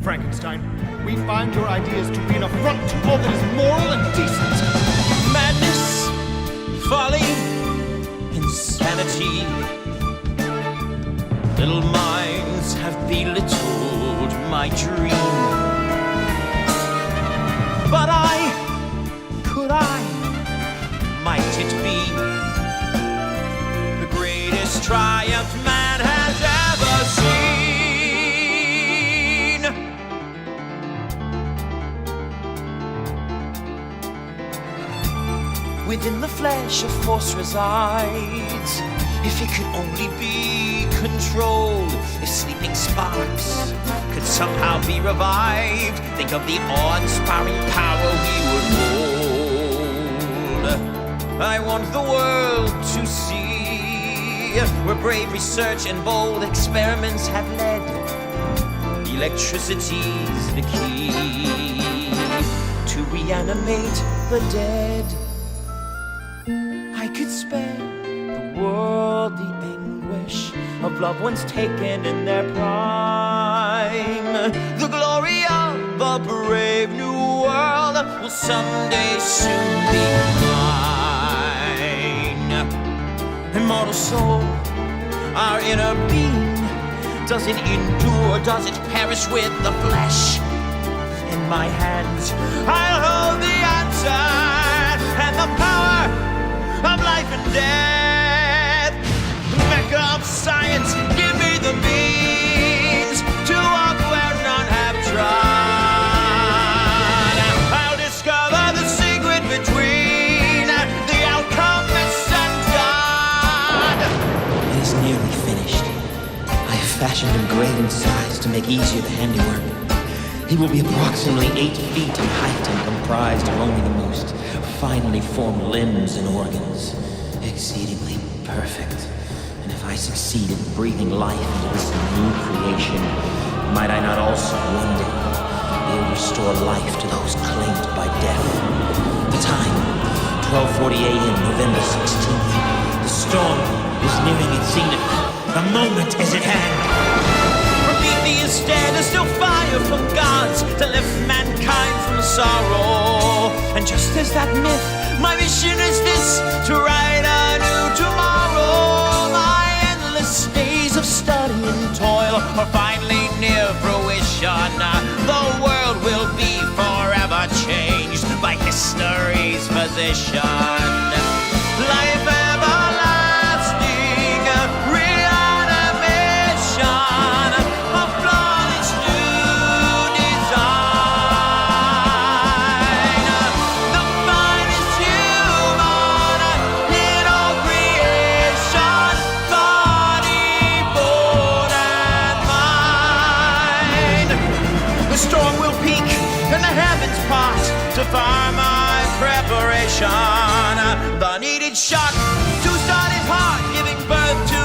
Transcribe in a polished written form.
Frankenstein, we find your ideas to be an affront to all that is moral and decent. Madness, folly, insanity. Little minds have belittled my dream. But might it be the greatest triumph man has ever seen? Within the flesh a force resides. If it could only be controlled, if sleeping sparks could somehow be revived, think of the awe-inspiring power we would hold. I want the world to see where brave research and bold experiments have led. Electricity's the key to reanimate the dead. I could spare the world the anguish of loved ones taken in their prime. The glory of a brave new world will someday soon be mine. Immortal soul, our inner being, does it endure, does it perish with the flesh? In my hands I'll hold the answer and the power of life and death. Mecca of science, give me the means to walk where none have trod. I'll discover the secret between the alchemist and God. It is nearly finished. I have fashioned him great in size to make easier the handiwork. He will be approximately 8 feet in height and comprised of only the most finely formed limbs and organs. Exceedingly perfect. And if I succeed in breathing life into this new creation, might I not also one day be able to restore life to those claimed by death? The time, 12:40 a.m., November 16th. The storm is nearing its zenith. The moment is at hand. Prometheus dead, there's still fire from gods to lift mankind from sorrow. And just as that myth, my mission is this, to write a new tomorrow. My endless days of study and toil are finally near fruition. The world will be forever changed by history's position. Life everlasting, reanimation, a flawless new design. The finest human in all creation, body, bone, and mind. The storm will peak and the heavens part to fire my preparation. The needed shot to start his heart, giving birth to